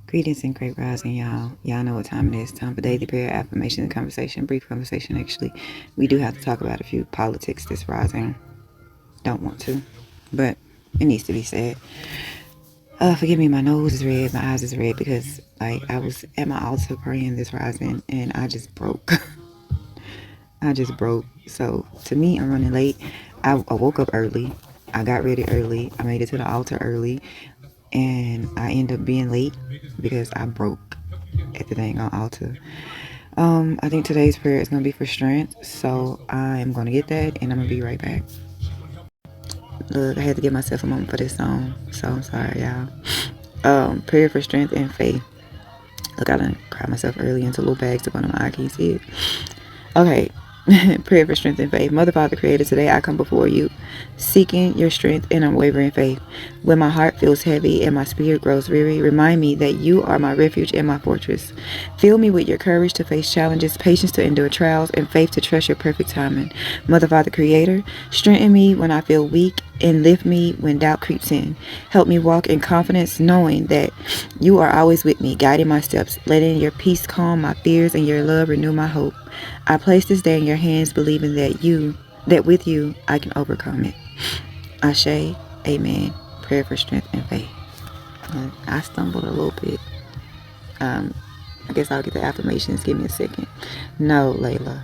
Greetings and great rising, y'all. Y'all know what time it is. Time for daily prayer, affirmation, and conversation. Brief conversation, actually. We do have to talk about a few politics this rising. Don't want to, but it needs to be said. Forgive me, my nose is red, my eyes is red because I was at my altar praying this rising and I just broke. I just broke. So to me, I'm running late. I woke up early. I got ready early. I made it to the altar early, and I end up being late because I broke at the dang on altar. I think today's prayer is gonna be for strength, so I am gonna get that, and I'm gonna be right back. Look, I had to give myself a moment for this song, so I'm sorry, y'all. Prayer for strength and faith. Look, I done cried myself early into little bags up under my eye. Can you see it? Okay. Prayer for strength and faith. Mother, Father, Creator, today I come before you, seeking your strength and unwavering faith. When my heart feels heavy and my spirit grows weary, remind me that you are my refuge and my fortress. Fill me with your courage to face challenges, patience to endure trials, and faith to trust your perfect timing. Mother, Father, Creator, strengthen me when I feel weak and lift me when doubt creeps in. Help me walk in confidence, knowing that you are always with me, guiding my steps, letting your peace calm my fears and your love renew my hope. I place this day in your hands, believing that with you, I can overcome it. Ashe, amen. Prayer for strength and faith. I stumbled a little bit. I guess I'll get the affirmations. Give me a second. No, Layla.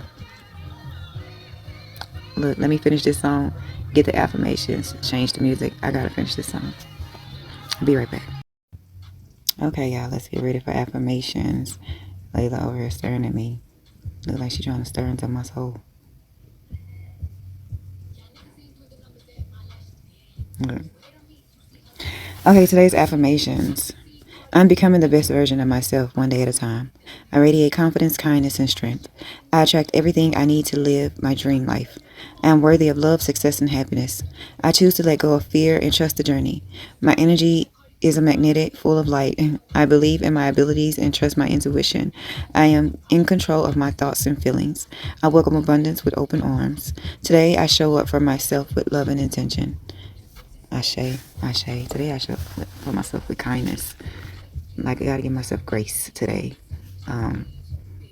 Look, let me finish this song. Get the affirmations. Change the music. I gotta finish this song. I'll be right back. Okay, y'all. Let's get ready for affirmations. Layla over here staring at me. Look like she's trying to stir into my soul. Okay, today's affirmations. I'm becoming the best version of myself one day at a time. I radiate confidence, kindness, and strength. I attract everything I need to live my dream life. I am worthy of love, success, and happiness. I choose to let go of fear and trust the journey. My energy is a magnetic, full of light. I believe in my abilities and trust my intuition. I am in control of my thoughts and feelings. I welcome abundance with open arms. Today, I show up for myself with love and intention. Ashe, Ashe. Today, I show up for myself with kindness. Like, I gotta give myself grace today.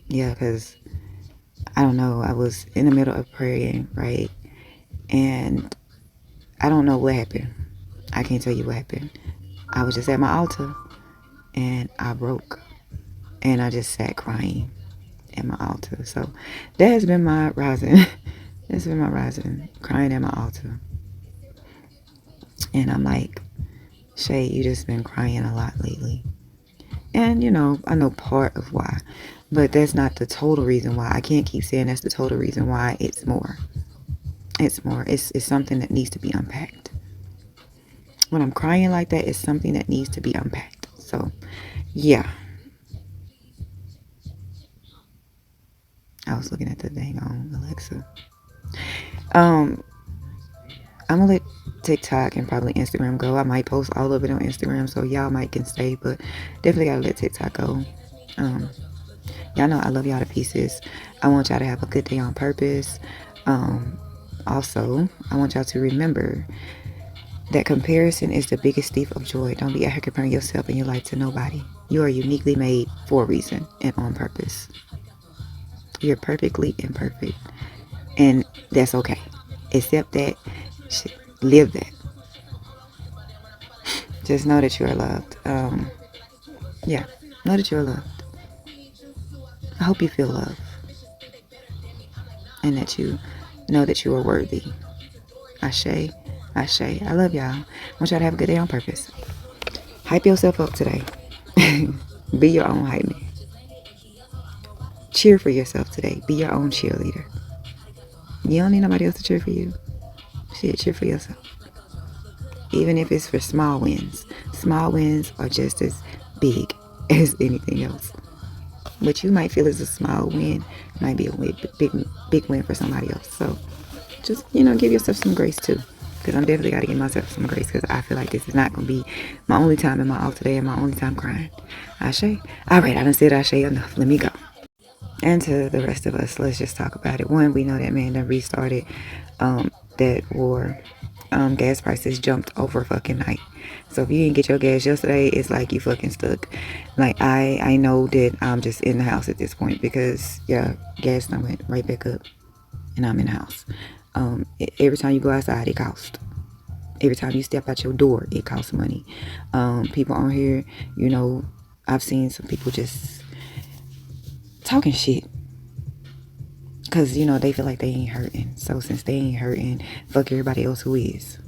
Yeah, because I don't know. I was in the middle of praying, right? And I don't know what happened. I can't tell you what happened. I was just at my altar and I broke. And I just sat crying at my altar. So that has been my rising. That's been my rising. Crying at my altar. And I'm like, Shay, you just been crying a lot lately. And, I know part of why. But that's not the total reason why. I can't keep saying that's the total reason why. It's more. It's more. It's something that needs to be unpacked. When I'm crying like that, it's something that needs to be unpacked. So, yeah. I was looking at the dang on Alexa. I'm gonna let TikTok and probably Instagram go. I might post all of it on Instagram, so y'all might can stay, but definitely gotta let TikTok go. Y'all know I love y'all to pieces. I want y'all to have a good day on purpose. Also, I want y'all to remember that comparison is the biggest thief of joy. Don't be out here comparing yourself and your life to nobody. You are uniquely made for a reason and on purpose. You're perfectly imperfect, and that's okay. Accept that. Live that. Just know that you are loved. Yeah, know that you are loved. I hope you feel love and that you know that you are worthy. Ashe, Ashe. I love y'all. I want y'all to have a good day on purpose. Hype yourself up today. Be your own hype man. Cheer for yourself today. Be your own cheerleader. You don't need nobody else to cheer for you. Shit, cheer for yourself. Even if it's for small wins. Small wins are just as big as anything else. What you might feel is a small win might be a big win for somebody else. So just, give yourself some grace too. Because I'm definitely got to give myself some grace because I feel like this is not going to be my only time in my off today and my only time crying. Ashe. All right, I done said Ashe enough. Let me go. And to the rest of us, let's just talk about it. One, we know that man done restarted that war. gas prices jumped over fucking night. So if you didn't get your gas yesterday, it's like you fucking stuck. Like I know that I'm just in the house at this point because yeah, gas done went right back up, and I'm in the house. Every time you go outside, it costs. Every time you step out your door, it costs money. People on here, you know, I've seen some people just talking shit because, you know, they feel like they ain't hurting. So since they ain't hurting, fuck everybody else who is.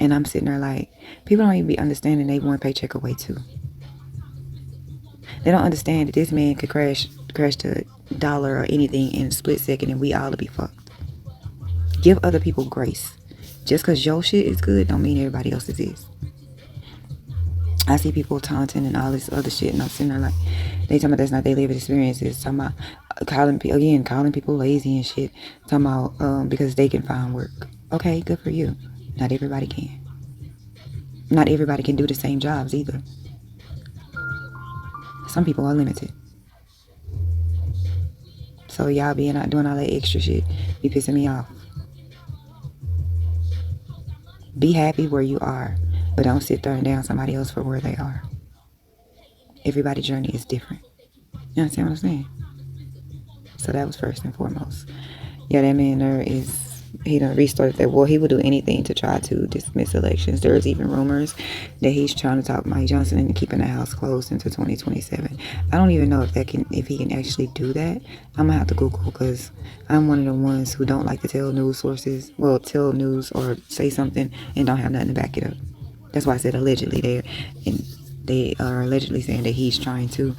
And I'm sitting there like, people don't even be understanding they one paycheck away too. They don't understand that this man could crash the dollar or anything in a split second and we all to be fucked. Give other people grace. Just because your shit is good don't mean everybody else's is. I see people taunting and all this other shit, and I'm sitting there like, they talking about that's not their lived experiences. Talking about calling people lazy and shit. Talking about because they can find work. Okay, good for you. Not everybody can. Not everybody can do the same jobs either. Some people are limited. So y'all being out doing all that extra shit be pissing me off. Be happy where you are, but don't sit there and down somebody else for where they are. Everybody's journey is different. You understand what I'm saying? So that was first and foremost. Yeah, that man there he done restarted that war. He would do anything to try to dismiss elections. There's even rumors that he's trying to talk Mike Johnson into keeping the House closed until 2027. I don't even know if he can actually do that. I'm gonna have to Google because I'm one of the ones who don't like to tell news sources, well, tell news or say something and don't have nothing to back it up. That's why I said allegedly there, and they are allegedly saying that he's trying to,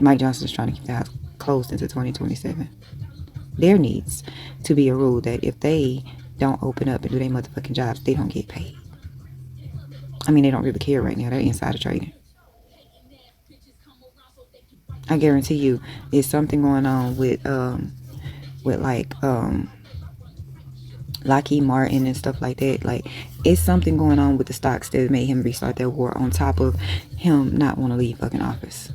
Mike Johnson's trying to keep the House closed until 2027. There needs to be a rule that if they don't open up and do their motherfucking jobs, they don't get paid. I mean, they don't really care right now. They're insider trading. I guarantee you, there's something going on with like Lockheed Martin and stuff like that. Like, it's something going on with the stocks that made him restart that war. On top of him not want to leave fucking office.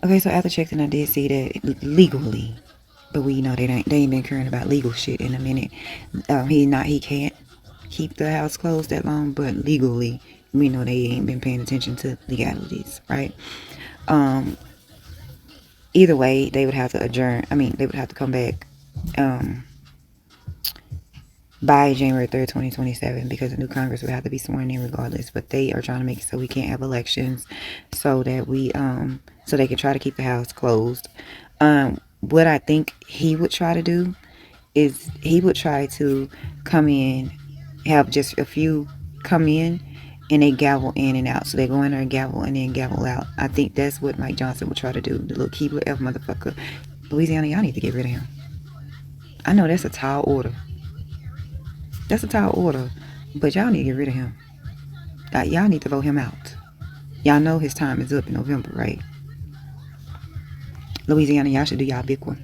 Okay, so after checking, I did see that legally. But we know they ain't been caring about legal shit in a minute. He can't keep the house closed that long, but legally we know they ain't been paying attention to legalities, right? Either way, they would have to adjourn. I mean, they would have to come back by January 3rd, 2027, because the new Congress would have to be sworn in regardless. But they are trying to make it so we can't have elections, so that so they can try to keep the house closed. What I think he would try to do is he would try to come in, have just a few come in, and they gavel in and out. So they go in there and gavel and then gavel out. I think that's what Mike Johnson would try to do. The little keyboard F motherfucker. Louisiana, y'all need to get rid of him. I know that's a tall order. That's a tall order, but y'all need to get rid of him. Y'all need to vote him out. Y'all know his time is up in November, right? Louisiana, y'all should do y'all big one.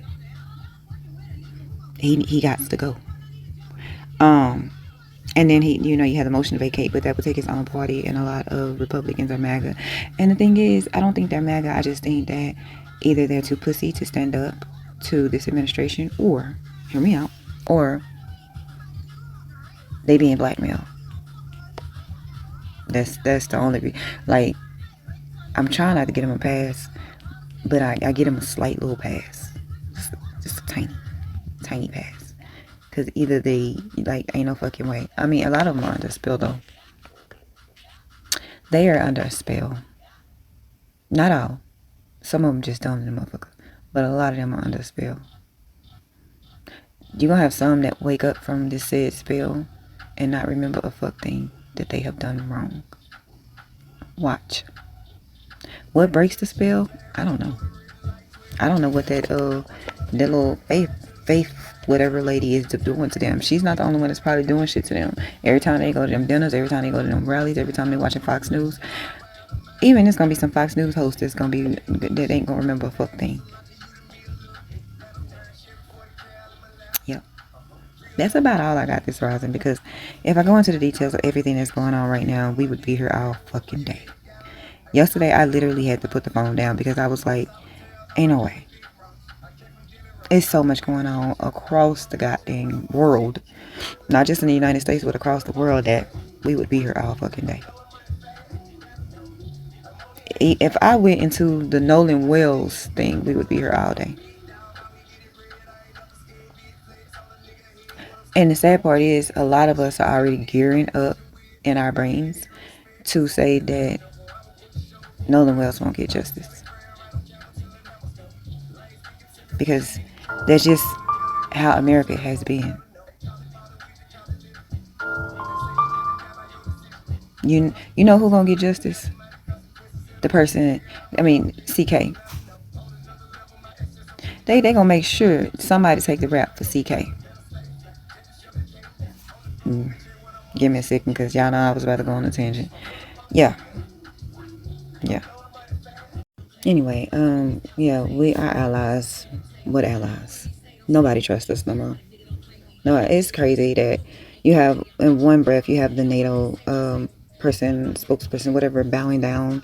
He got to go. And then you had the motion to vacate, but that would take his own party, and a lot of Republicans are MAGA. And the thing is, I don't think they're MAGA. I just think that either they're too pussy to stand up to this administration, or, hear me out, or they being blackmailed. That's the only, like, I'm trying not to get him a pass, but I get him a slight little pass. Just a tiny pass. Because either they, like, ain't no fucking way. I mean, a lot of them are under a spell, though. They are under a spell. Not all. Some of them just dumb in the motherfucker. But a lot of them are under a spell. You're going to have some that wake up from this said spell and not remember a fuck thing that they have done wrong. Watch. What breaks the spell? I don't know. I don't know what that little faith whatever lady is doing to them. She's not the only one that's probably doing shit to them. Every time they go to them dinners, every time they go to them rallies, every time they watching Fox News. Even there's gonna be some Fox News hosts that ain't gonna remember a fuck thing. Yep. That's about all I got this rising, because if I go into the details of everything that's going on right now, we would be here all fucking day. Yesterday, I literally had to put the phone down because I was like, ain't no way. It's so much going on across the goddamn world, not just in the United States, but across the world, that we would be here all fucking day. If I went into the Nolan Wells thing, we would be here all day. And the sad part is, a lot of us are already gearing up in our brains to say that Nolan Wells won't get justice, because that's just how America has been. You know who gonna get justice? The person, I mean, CK. They gonna make sure somebody take the rap for CK. Give me a second, because y'all know I was about to go on a tangent. Yeah, yeah. Anyway, yeah, we are allies. What allies? Nobody trusts us no more. No, it's crazy that you have, in one breath, you have the NATO person, spokesperson, whatever, bowing down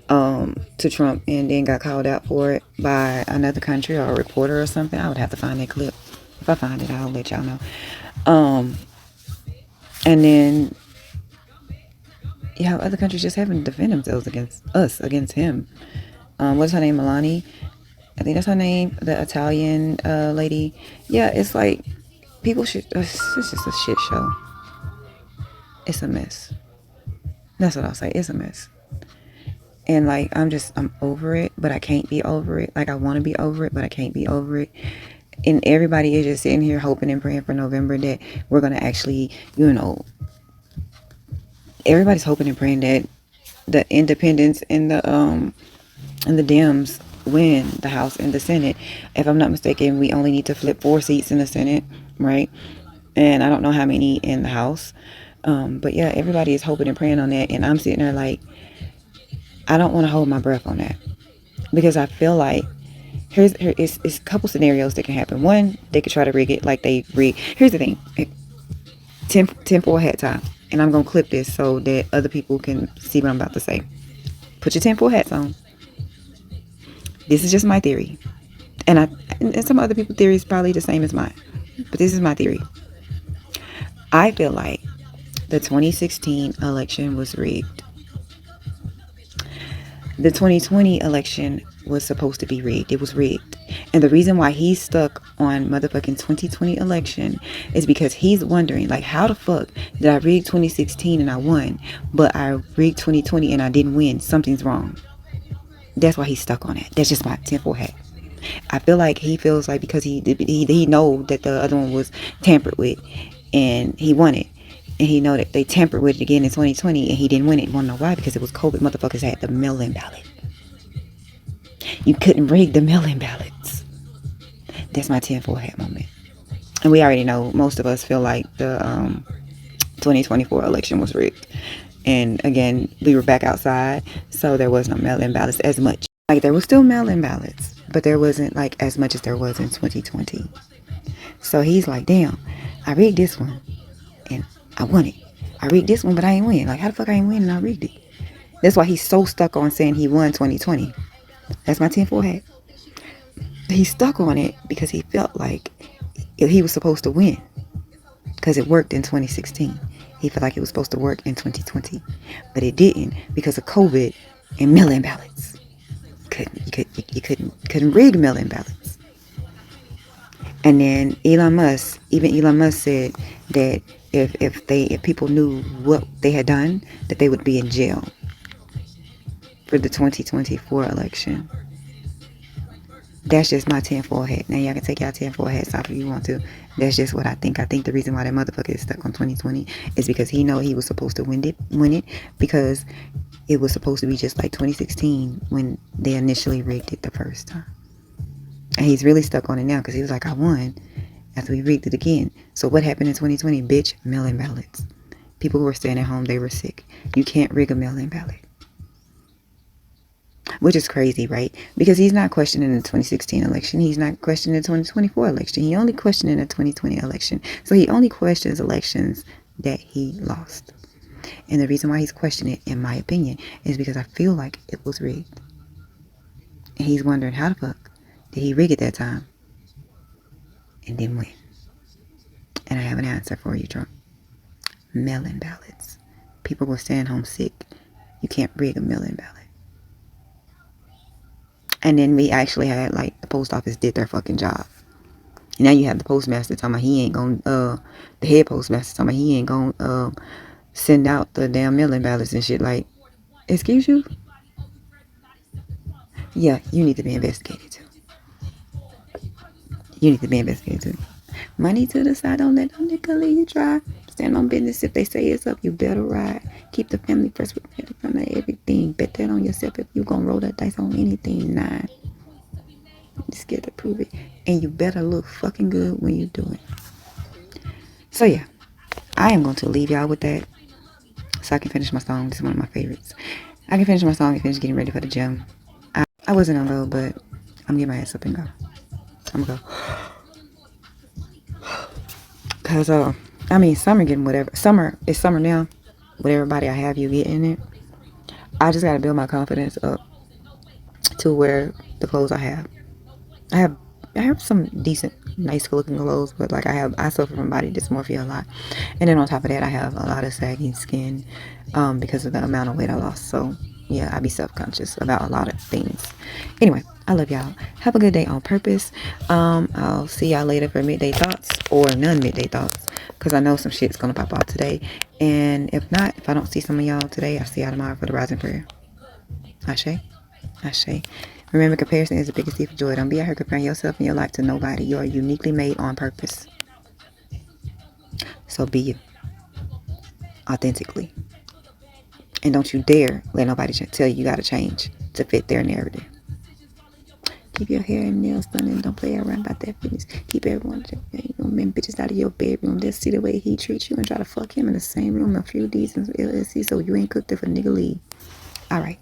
to Trump, and then got called out for it by another country or a reporter or something. I would have to find that clip. If I find it, I'll let y'all know. And then you have other countries just having to defend themselves against us, against him. What's her name? Melania? I think that's her name. The Italian lady. Yeah, it's like people should. It's just a shit show. It's a mess. That's what I'll say. It's a mess. And like, I'm over it, but I can't be over it. Like, I want to be over it, but I can't be over it. And everybody is just sitting here hoping and praying for November that we're going to actually, everybody's hoping and praying that the independents and the Dems win the House and the Senate. If I'm not mistaken, we only need to flip 4 seats in the Senate, right? And I don't know how many in the House. But yeah, everybody is hoping and praying on that. And I'm sitting there like, I don't want to hold my breath on that, because I feel like it's a couple scenarios that can happen. One, they could try to rig it like they rig. Here's the thing. Tinfoil hat time. And I'm going to clip this so that other people can see what I'm about to say. Put your tinfoil hats on. This is just my theory. And some other people's theory is probably the same as mine. But this is my theory. I feel like the 2016 election was rigged. The 2020 election was supposed to be rigged. It was rigged. And the reason why he's stuck on motherfucking 2020 election is because he's wondering, like, how the fuck did I rig 2016 and I won, but I rigged 2020 and I didn't win? Something's wrong. That's why he's stuck on it. That's just my tinfoil hat. I feel like he feels like because he know that the other one was tampered with and he won it. And he know that they tampered with it again in 2020 and he didn't win it. You want to know why? Because it was COVID. Motherfuckers had the mail-in ballot. You couldn't rig the mail-in ballots. That's my tinfoil hat moment. And we already know, most of us feel like the 2024 election was rigged. And again, we were back outside, so there was no mail-in ballots as much. Like, there was still mail-in ballots, but there wasn't like as much as there was in 2020. So he's like, damn, I rigged this one and I won it. I rigged this one, but I ain't win. Like, how the fuck I ain't win and I rigged it? That's why he's so stuck on saying he won 2020. That's my tinfoil hat. He's stuck on it because he felt like he was supposed to win, because it worked in 2016. He felt like it was supposed to work in 2020, but it didn't because of COVID and mail-in ballots. You couldn't rig mail-in ballots. And then Elon Musk said that if people knew what they had done, that they would be in jail for the 2024 election. That's just my tinfoil hat. Now y'all can take y'all tinfoil hats off if you want to. That's just what I think. I think the reason why that motherfucker is stuck on 2020 is because he know he was supposed to win it because it was supposed to be just like 2016 when they initially rigged it the first time. And he's really stuck on it now because he was like, I won after we rigged it again. So what happened in 2020? Bitch, mail-in ballots. People who were staying at home, they were sick. You can't rig a mail-in ballot. Which is crazy, right? Because he's not questioning the 2016 election. He's not questioning the 2024 election. He only questioning the 2020 election. So he only questions elections that he lost. And the reason why he's questioning it, in my opinion, is because I feel like it was rigged. And he's wondering, how the fuck did he rig it that time? and then win. And I have an answer for you, Trump. Mail-in ballots. People were staying home sick. You can't rig a mail-in ballot. And then we actually had, like, the post office did their fucking job. And now you have the postmaster talking about he ain't gonna, the head postmaster talking about he ain't gonna, send out the damn mail-in ballots and shit. Like, excuse you? Yeah, you need to be investigated too. You need to be investigated too. Money to the side, don't let no nigga leave you dry. Stand on business. If they say it's up, you better ride. Keep the family first with everything. Bet that on yourself if you gonna roll that dice on anything. Nah. You're scared to prove it. And you better look fucking good when you do it. So yeah, I am going to leave y'all with that so I can finish my song. This is one of my favorites. I can finish my song and finish getting ready for the gym. I wasn't gonna go, but I'm gonna get my ass up and go. I'm gonna go. Cause I mean, summer getting whatever. It's summer now. With everybody I have you getting it. I just gotta build my confidence up to wear the clothes I have. I have some decent, nice looking clothes, but like I suffer from body dysmorphia a lot. And then on top of that, I have a lot of sagging skin because of the amount of weight I lost. So yeah, I be self-conscious about a lot of things. Anyway, I love y'all. Have a good day on purpose. I'll see y'all later for midday thoughts or non-midday thoughts because I know some shit's gonna pop out today. And if not, if I don't see some of y'all today, I'll see y'all tomorrow for the rising prayer. Ashe. Ashe. Remember, comparison is the biggest thief of joy. Don't be out here comparing yourself and your life to nobody. You are uniquely made on purpose. So be you. Authentically. And don't you dare let nobody tell you gotta change to fit their narrative. Keep your hair and nails done and don't play around about that fitness. Keep everyone, men bitches out of your bedroom. Just see the way he treats you and try to fuck him in the same room. A few D's and LSC so you ain't cooked if a nigga leave. Alright.